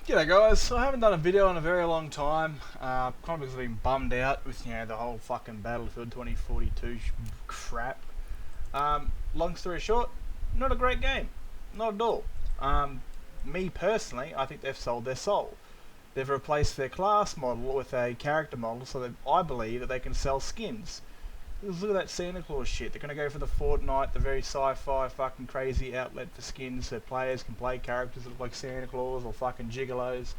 G'day guys, so I haven't done a video in a very long time, kind of because I've been bummed out with, the whole fucking Battlefield 2042 crap. Long story short, not a great game, not at all. Me personally, I think they've sold their soul. They've replaced their class model with a character model so that I believe that they can sell skins. Look at that Santa Claus shit. They're going to go for the Fortnite, the very sci-fi fucking crazy outlet for skins so players can play characters that look like Santa Claus or fucking gigolos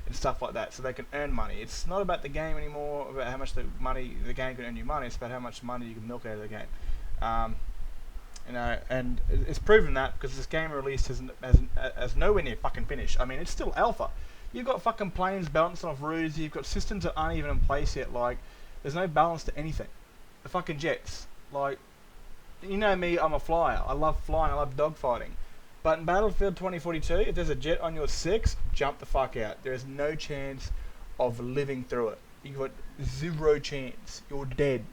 and stuff like that so they can earn money. It's not about the game anymore, about how much the game can earn you money. It's about how much money you can milk out of the game. And it's proven that because this game released has nowhere near fucking finished. I mean, it's still alpha. You've got fucking planes bouncing off roofs, you've got systems that aren't even in place yet, like, there's no balance to anything. The fucking jets, like, you know me, I'm a flyer. I love flying, I love dogfighting. But in Battlefield 2042, if there's a jet on your 6, jump the fuck out. There is no chance of living through it. You've got zero chance. You're dead.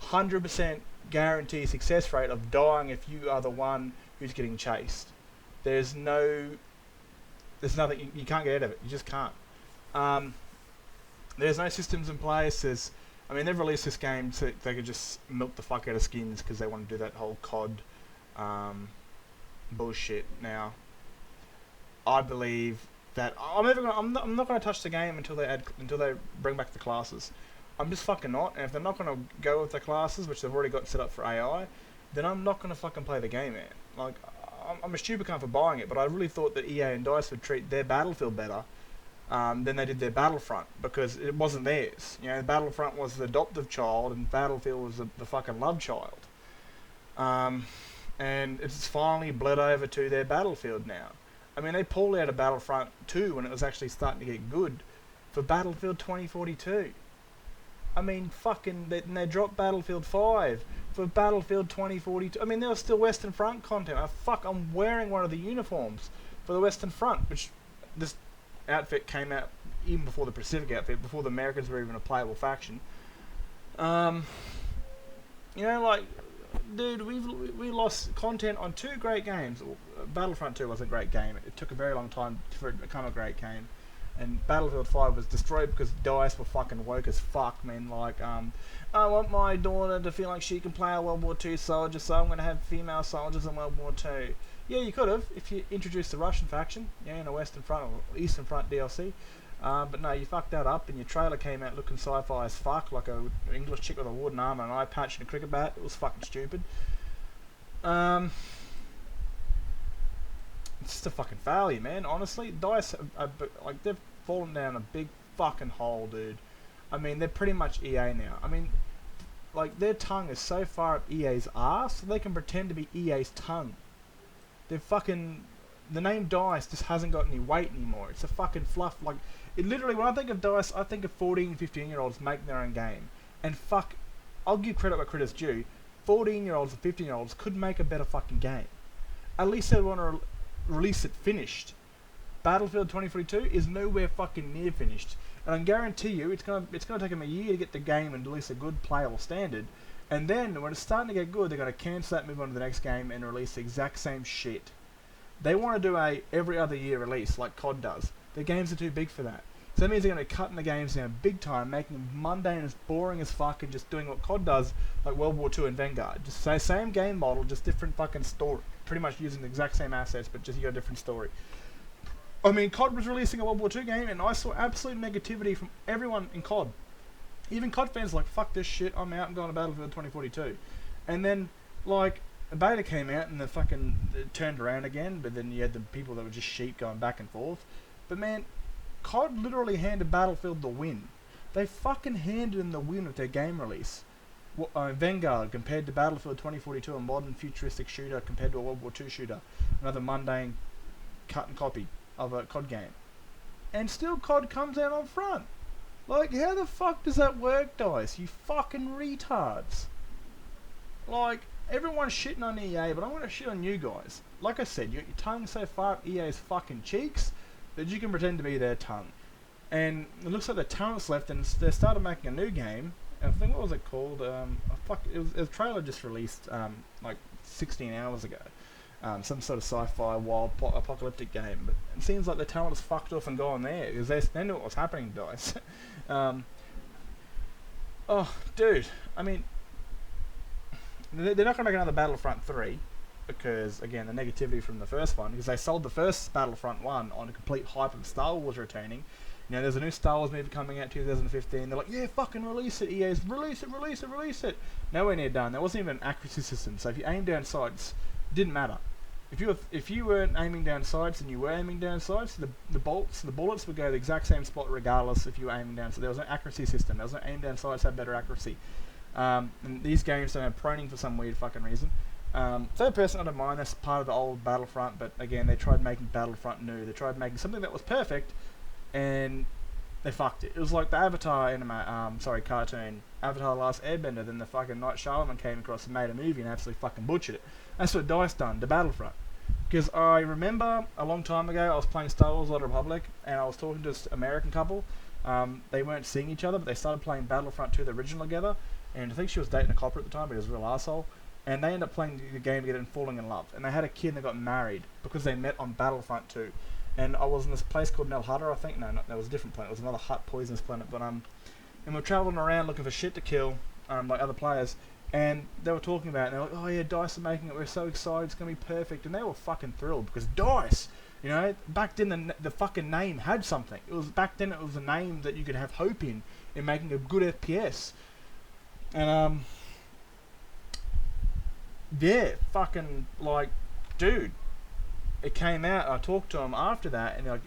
100% guarantee success rate of dying if you are the one who's getting chased. There's nothing, you can't get out of it. You just can't. There's no systems in place. They've released this game so they could just milk the fuck out of skins because they want to do that whole COD bullshit. Now, I believe that I'm not going to touch the game until they bring back the classes. I'm just fucking not. And if they're not going to go with the classes, which they've already got set up for AI, then I'm not going to fucking play the game, man. Like, I'm a stupid cunt for buying it, but I really thought that EA and DICE would treat their Battlefield better than they did their Battlefront, because it wasn't theirs. Battlefront was the adoptive child and Battlefield was the fucking love child. And it's finally bled over to their Battlefield now. I mean, they pulled out of Battlefront 2 when it was actually starting to get good for Battlefield 2042. I mean, they dropped Battlefield 5 for Battlefield 2042. I mean, there was still Western Front content. I'm wearing one of the uniforms for the Western Front, which this outfit came out even before the Pacific outfit, before the Americans were even a playable faction. Dude, we lost content on two great games. Battlefront 2 was a great game. It took a very long time for it to become a great game. And Battlefield 5 was destroyed because DICE were fucking woke as fuck, man. Like, I want my daughter to feel like she can play a World War II soldier, so I'm going to have female soldiers in World War II. Yeah, you could have, if you introduced the Russian faction, in a Western Front or Eastern Front DLC. But no, you fucked that up, and your trailer came out looking sci-fi as fuck, like an English chick with a wooden arm and an eye patch and a cricket bat. It was fucking stupid. It's just a fucking failure, man. Honestly, DICE, they've fallen down a big fucking hole, dude. I mean, they're pretty much EA now. I mean, like, their tongue is so far up EA's arse, so they can pretend to be EA's tongue. The name DICE just hasn't got any weight anymore. It's a fucking fluff. Like, it literally, when I think of DICE, I think of 14, 15-year-olds making their own game. And fuck, I'll give credit where credit's due. 14-year-olds and 15-year-olds could make a better fucking game. At least they want to release it finished. Battlefield 2042 is nowhere fucking near finished. And I guarantee you, it's gonna take them a year to get the game and release a good playable standard. And then, when it's starting to get good, they're going to cancel that, move on to the next game, and release the exact same shit. They want to do a every other year release, like COD does. The games are too big for that. So that means they're going to cut in the games down big time, making them mundane as boring as fuck, and just doing what COD does, like World War II and Vanguard. Just say same game model, just different fucking story. Pretty much using the exact same assets, but just you got a different story. I mean, COD was releasing a World War II game, and I saw absolute negativity from everyone in COD. Even COD fans were like, fuck this shit, I'm out, I'm going to Battlefield 2042. And then, like, a beta came out and it turned around again, but then you had the people that were just sheep going back and forth. But man, COD literally handed Battlefield the win. They fucking handed them the win with their game release. Vanguard compared to Battlefield 2042, a modern futuristic shooter compared to a World War II shooter. Another mundane cut and copy of a COD game. And still COD comes out on front. Like, how the fuck does that work, DICE? You fucking retards. Like, everyone's shitting on EA, but I want to shit on you guys. Like I said, you got your tongue so far up EA's fucking cheeks that you can pretend to be their tongue. And it looks like the talent's left, and they started making a new game. I think, what was it called? It was a trailer just released like 16 hours ago. some sort of sci-fi wild apocalyptic game. But it seems like the talent is fucked off and gone there because they knew what was happening, guys. Oh, dude, I mean, they're not going to make another Battlefront 3 because, again, the negativity from the first one, because they sold the first Battlefront 1 on a complete hype of Star Wars returning. You know, there's a new Star Wars movie coming out 2015. They're like, yeah, fucking release it, EA's, release it. Nowhere near done. There wasn't even an accuracy system, so if you aim down sights, it didn't matter. If you weren't aiming down sights and you were aiming down sights, the bullets would go the exact same spot regardless if you were aiming down. So there was no accuracy system. There was no aim down sights had better accuracy. And these games don't have proning for some weird fucking reason. Third person, I don't mind. That's part of the old Battlefront. But again, they tried making Battlefront new. They tried making something that was perfect, and they fucked it. It was like the Avatar cartoon, Avatar: The Last Airbender. Then the fucking Night Shyamalan came across and made a movie and absolutely fucking butchered it. That's what DICE done to Battlefront. Because I remember a long time ago, I was playing Star Wars: Old Republic, and I was talking to this American couple. They weren't seeing each other, but they started playing Battlefront 2, the original, together. And I think she was dating a copper at the time, but he was a real asshole. And they ended up playing the game together and falling in love. And they had a kid and they got married because they met on Battlefront 2. And I was in this place called Nel Hutter, I think. No, that was a different planet. It was another hot, poisonous planet. But and we're traveling around looking for shit to kill, like other players. And they were talking about it, and they're like, oh yeah, DICE are making it, we're so excited, it's going to be perfect. And they were fucking thrilled, because DICE, you know, back then the fucking name had something. Back then it was a name that you could have hope in making a good FPS. And, yeah, fucking, like, dude, it came out, I talked to them after that, and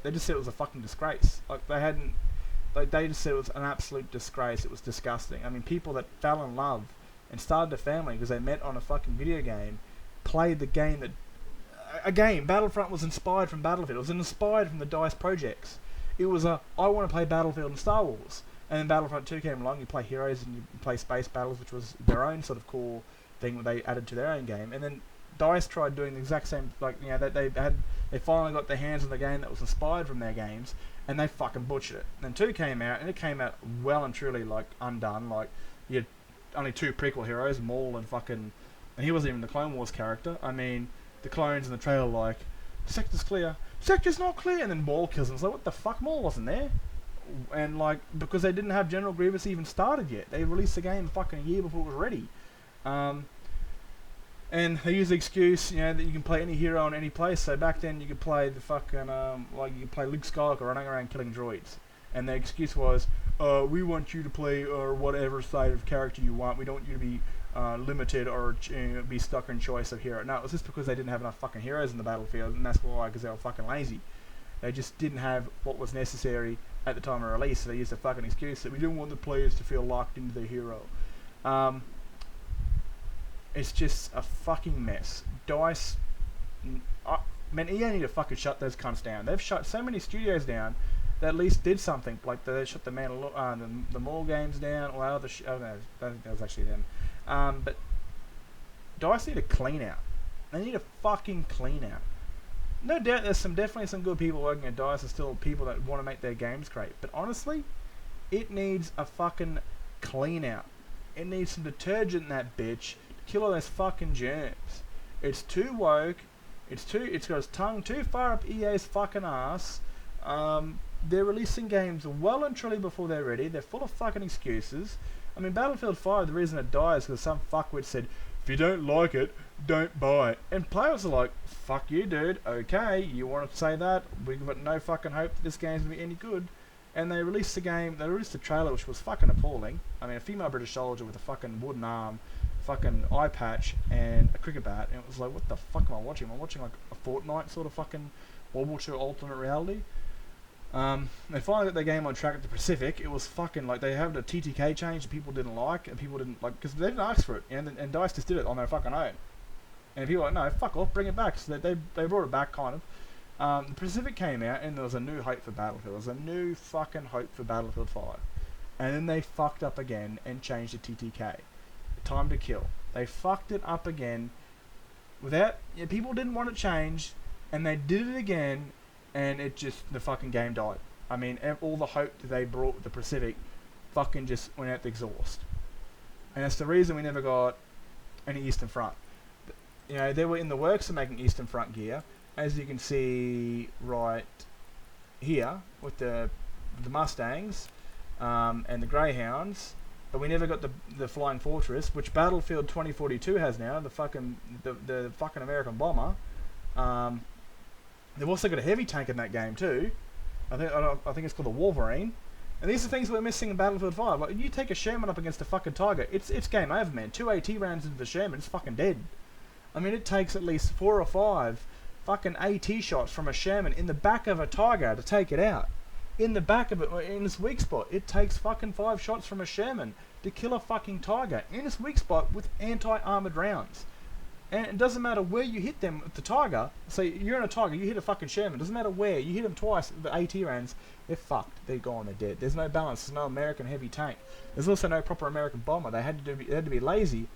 they just said it was a fucking disgrace. They just said it was an absolute disgrace. It was disgusting. I mean, people that fell in love and started a family because they met on a fucking video game, played the game that... Again, Battlefront was inspired from Battlefield. It was inspired from the DICE projects. It was I want to play Battlefield and Star Wars. And then Battlefront 2 came along, you play Heroes and you play Space Battles, which was their own sort of cool thing that they added to their own game. And then DICE tried doing the exact same, they finally got their hands on the game that was inspired from their games, and they fucking butchered it. Then 2 came out, and it came out well and truly, like, undone. Like, you had only 2 prequel heroes, Maul and fucking... And he wasn't even the Clone Wars character. I mean, the clones in the trailer like, sector's clear, sector's not clear, and then Maul kills him. It's like, what the fuck, Maul wasn't there? And, like, because they didn't have General Grievous even started yet. They released the game fucking a year before it was ready. And they use the excuse, you know, that you can play any hero in any place. So back then you could play the fucking, you could play Luke Skywalker running around killing droids. And the excuse was, we want you to play whatever side of character you want. We don't want you to be limited or be stuck in choice of hero. No, it was just because they didn't have enough fucking heroes in the battlefield, and that's why, because they were fucking lazy. They just didn't have what was necessary at the time of release, so they used a fucking excuse that we didn't want the players to feel locked into their hero. It's just a fucking mess. DICE, man, EA need to fucking shut those cunts down. They've shut so many studios down that at least did something. Like they shut the Maul games down, or other I don't know, I think that was actually them. But DICE need to clean out. They need to fucking clean out. No doubt there's definitely some good people working at DICE and still people that want to make their games great. But honestly, it needs a fucking clean out. It needs some detergent in that bitch. Kill all those fucking germs. It's too woke. It's got its tongue too far up EA's fucking ass. They're releasing games well and truly before they're ready. They're full of fucking excuses. I mean, Battlefield 5, the reason it dies is because some fuckwit said, if you don't like it, don't buy it. And players are like, fuck you, dude. Okay, you want to say that? We've got no fucking hope that this game's going to be any good. And they released the game, they released the trailer, which was fucking appalling. I mean, a female British soldier with a fucking wooden arm, fucking eye patch, and a cricket bat. And it was like, what the fuck am I watching? Am I watching like a Fortnite sort of fucking World War II alternate reality? They finally got their game on track at the Pacific. It was fucking like they had a TTK change that people didn't like, and people didn't like, because they didn't ask for it, and DICE just did it on their fucking own. And people were like, no, fuck off, bring it back. So they brought it back, kind of. The Pacific came out, and there was a new hope for Battlefield. There was a new fucking hope for Battlefield 5. And then they fucked up again and changed the TTK. Time to kill. They fucked it up again. People didn't want it changed, and they did it again, and the fucking game died. I mean, all the hope that they brought with the Pacific fucking just went out the exhaust. And that's the reason we never got any Eastern Front. you know, they were in the works of making Eastern Front gear, as you can see right here with the Mustangs and the Greyhounds. But we never got the Flying Fortress, which Battlefield 2042 has now. The fucking American bomber. They've also got a heavy tank in that game too. I think it's called the Wolverine. And these are things we're missing in Battlefield 5. Like, you take a Sherman up against a fucking Tiger, it's game over, man. 2 AT rounds into the Sherman, it's fucking dead. I mean, it takes at least 4 or 5 fucking AT shots from a Sherman in the back of a Tiger to take it out. In the back of it, in its weak spot, it takes fucking 5 shots from a Sherman to kill a fucking Tiger in its weak spot with anti-armoured rounds. And it doesn't matter where you hit them with the Tiger. So you're in a Tiger, you hit a fucking Sherman. Doesn't matter where. You hit them twice with the AT rounds, they're fucked. They're gone. They're dead. There's no balance. There's no American heavy tank. There's also no proper American bomber. They had to be lazy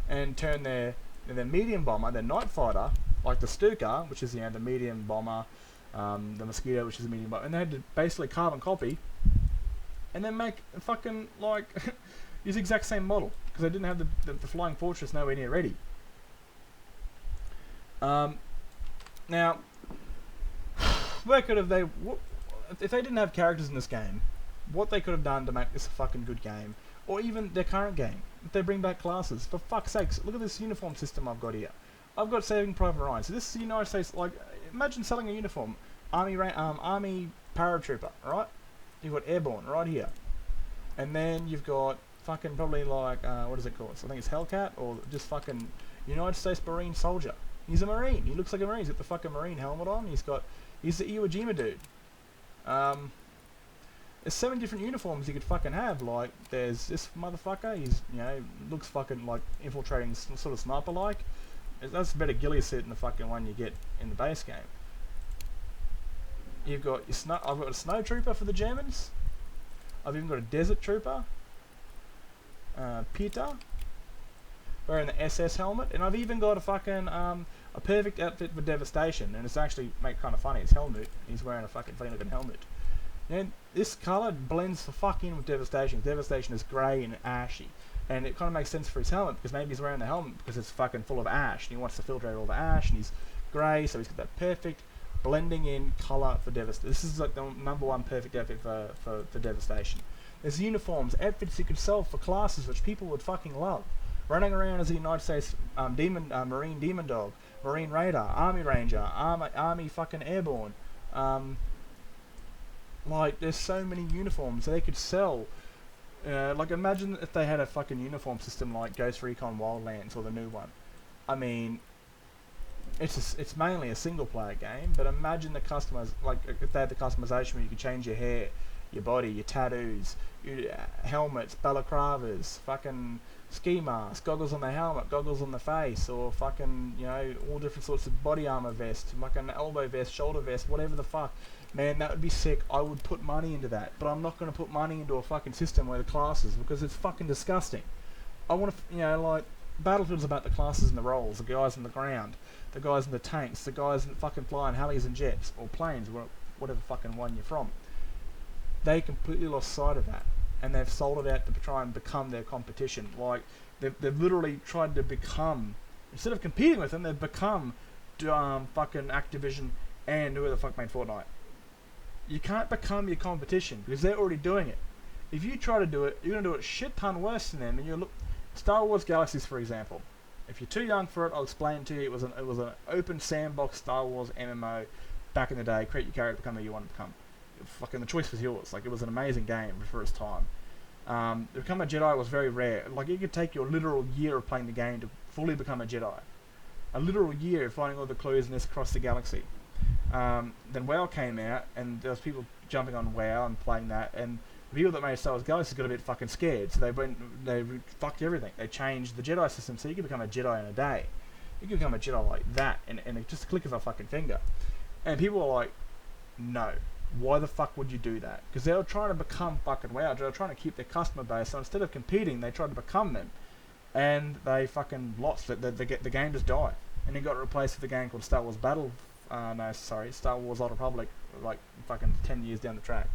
and turn their medium bomber, their night fighter, like the Stuka, which is the medium bomber, the Mosquito, which is a medium bomber, and they had to basically carbon copy and then make a fucking like use the exact same model because they didn't have the Flying Fortress nowhere near ready. Now, where could have they? If they didn't have characters in this game, what they could have done to make this a fucking good game, or even their current game, if they bring back classes. For fuck's sakes, look at this uniform system I've got here. I've got Saving Private Ryan. So this is the United States. Like, imagine selling a uniform, Army paratrooper, right? You've got Airborne right here, and then you've got fucking probably like what is it called? So I think it's Hellcat or just fucking United States Marine soldier. He's a Marine. He looks like a Marine. He's got the fucking Marine helmet on. He's the Iwo Jima dude. There's 7 different uniforms you could fucking have. Like, there's this motherfucker. He's, you know, looks fucking like infiltrating sort of sniper like. That's a better ghillie suit than the fucking one you get in the base game. You've got your I've got a snow trooper for the Germans. I've even got a desert trooper. Peter. Wearing the SS helmet, and I've even got a fucking a perfect outfit for Devastation, and it's actually kind of funny. It's Helmut. He's wearing a fucking funny looking helmet. And this colour blends the fuck in with Devastation. Devastation is grey and ashy, and it kind of makes sense for his helmet because maybe he's wearing the helmet because it's fucking full of ash, and he wants to filtrate all the ash, and he's grey, so he's got that perfect blending in colour for Devastation. This is like the #1 perfect outfit for Devastation. There's uniforms, outfits you could sell for classes which people would fucking love. Running around as a United States Marine Demon Dog, Marine Raider, Army Ranger, Army fucking Airborne. Like, there's so many uniforms they could sell. Like, imagine if they had a fucking uniform system like Ghost Recon Wildlands or the new one. I mean, it's mainly a single player game, but imagine the customers, like if they had the customization where you could change your hair, your body, your tattoos, your helmets, balaclavas, fucking ski mask, goggles on the helmet, goggles on the face, or fucking, you know, all different sorts of body armor vest, fucking elbow vest, shoulder vest, whatever the fuck. Man, that would be sick. I would put money into that, but I'm not going to put money into a fucking system where the classes, because it's fucking disgusting. I want to, you know, like, Battlefield's about the classes and the roles, the guys on the ground, the guys in the tanks, the guys in fucking flying helis and jets, or planes, whatever fucking one you're from. They completely lost sight of that, and they've sold it out to try and become their competition. Like, they've literally tried to become, instead of competing with them, they've become fucking Activision and whoever the fuck made Fortnite. You can't become your competition because they're already doing it. If you try to do it, you're going to do it shit ton worse than them. And you look, Star Wars Galaxies, for example. If you're too young for it, I'll explain to you. It was an open sandbox Star Wars MMO back in the day. Create your character, become who you want to become. Fucking the choice was yours. Like, it was an amazing game for its time. To become a Jedi was very rare. Like, it could take you a literal year of playing the game to fully become a Jedi. A literal year of finding all the clues in this across the galaxy. Then WoW came out, and there was people jumping on WoW and playing that, and the people that made Star Wars Galaxies got a bit fucking scared, so they fucked everything. They changed the Jedi system, so you can become a Jedi in a day. You can become a Jedi like that, and just a click of a fucking finger. And people were like, no. Why the fuck would you do that? Because they were trying to become fucking WoW. They were trying to keep their customer base. So instead of competing, they tried to become them, and they fucking lost. The game just died, and it got replaced with a game called Star Wars Star Wars Old Republic, like fucking 10 years down the track.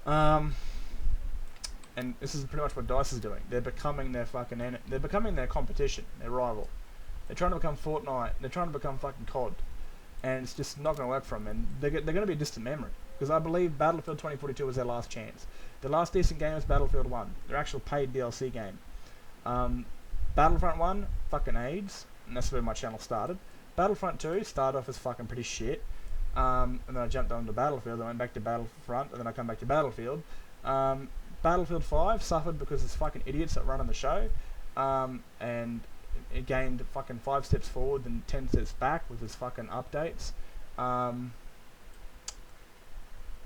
And this is pretty much what DICE is doing. They're becoming their fucking they're becoming their competition, their rival. They're trying to become Fortnite. They're trying to become fucking COD, and it's just not going to work for them. And they're going to be a distant memory, because I believe Battlefield 2042 was their last chance. The last decent game was Battlefield 1, their actual paid DLC game. Battlefront 1, fucking AIDS, and that's where my channel started. Battlefront 2 started off as fucking pretty shit. And then I jumped on to Battlefield, I went back to Battlefront, and then I come back to Battlefield. Battlefield 5 suffered because there's fucking idiots that run on the show, and it gained fucking 5 steps forward and 10 steps back with its fucking updates. And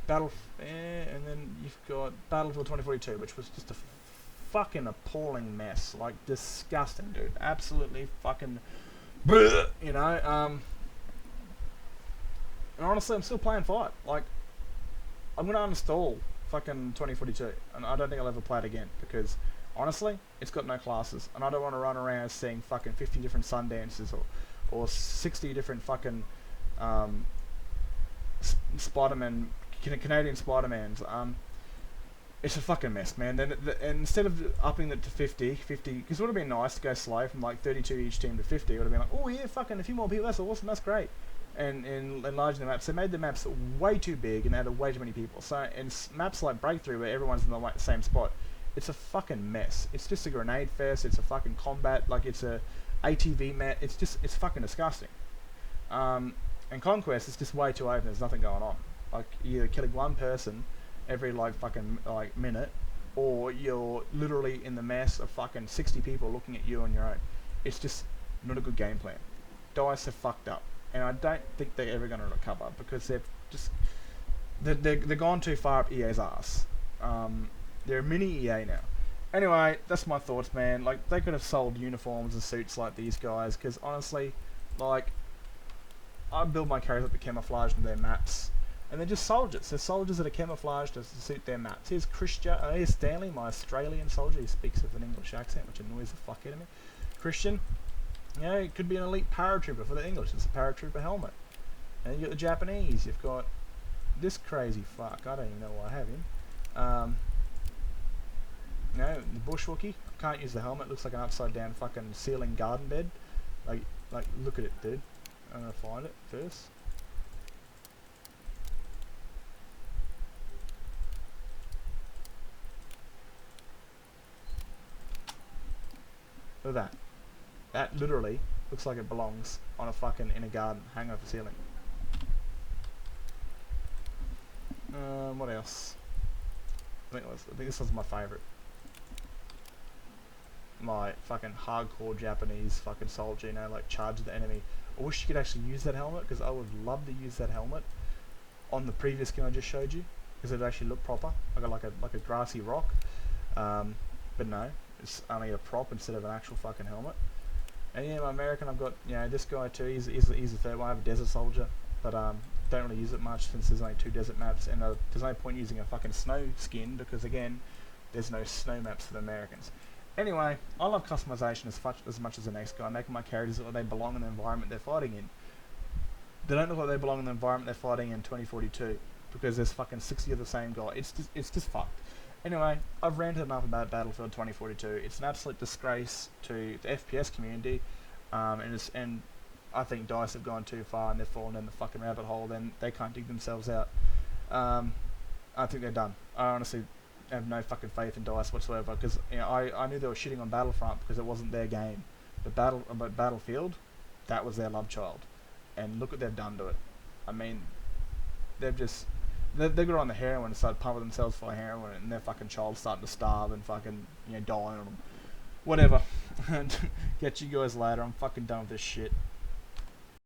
then you've got Battlefield 2042, which was just a fucking appalling mess, like disgusting, dude, absolutely fucking, you know. And honestly, I'm still playing Fight. Like, I'm gonna uninstall fucking 2042, and I don't think I'll ever play it again, because honestly, it's got no classes, and I don't want to run around seeing fucking 50 different Sundances or 60 different fucking Spider-Man, Canadian Spider-Mans. It's a fucking mess, man. Then and instead of upping it to 50, because it would have been nice to go slow from like 32 each team to 50. It would have been like, oh yeah, fucking a few more people. That's awesome. That's great. And enlarging the maps, they made the maps way too big and added way too many people. So in maps like Breakthrough, where everyone's in the same spot, it's a fucking mess. It's just a grenade fest. It's a fucking combat, like it's a ATV map. It's fucking disgusting. And Conquest is just way too open. There's nothing going on. Like, you're killing one person every like fucking like minute, or you're literally in the mess of fucking 60 people looking at you on your own. It's just not a good game plan. DICE have fucked up, and I don't think they're ever going to recover, because they're gone too far up EA's ass. They're a mini EA now. Anyway, that's my thoughts, man. Like, they could have sold uniforms and suits like these guys, because honestly, like, I build my characters up to camouflage in their maps, and they're just soldiers. They're soldiers that are camouflaged to suit their maps. Here's here's Stanley, my Australian soldier. He speaks with an English accent, which annoys the fuck out of me. Christian, you know, it could be an elite paratrooper for the English. It's a paratrooper helmet. And you got the Japanese. You've got this crazy fuck. I don't even know why I have him. You know, the Bushwookie. I can't use the helmet. Looks like an upside down fucking ceiling garden bed. Like, look at it, dude. I'm gonna find it first. Look at that. That literally looks like it belongs on a fucking in a garden, hang off the ceiling. What else? I think this was my favourite. My fucking hardcore Japanese fucking soldier, you know, like charge the enemy. I wish you could actually use that helmet, because I would love to use that helmet on the previous skin I just showed you, because it actually looked proper, like a grassy rock. But no, it's only a prop instead of an actual fucking helmet. And yeah, my American, I've got, you know, this guy too. He's the third one. I have a desert soldier, but don't really use it much since there's only 2 desert maps, and there's no point using a fucking snow skin, because again, there's no snow maps for the Americans. Anyway, I love customization as much as the next guy, making my characters look like they belong in the environment they're fighting in. They don't look like they belong in the environment they're fighting in 2042, because there's fucking 60 of the same guy. It's just fucked. Anyway, I've ranted enough about Battlefield 2042. It's an absolute disgrace to the FPS community, and I think DICE have gone too far and they've fallen in the fucking rabbit hole. Then they can't dig themselves out. I think they're done. I honestly have no fucking faith in DICE whatsoever, because, you know, I knew they were shitting on Battlefront because it wasn't their game, but Battlefield, that was their love child, and look what they've done to it. I mean, they got on the heroin and started pumping themselves full of heroin, and their fucking child's starting to starve and fucking, you know, dying on them. Whatever. Get you guys later. I'm fucking done with this shit.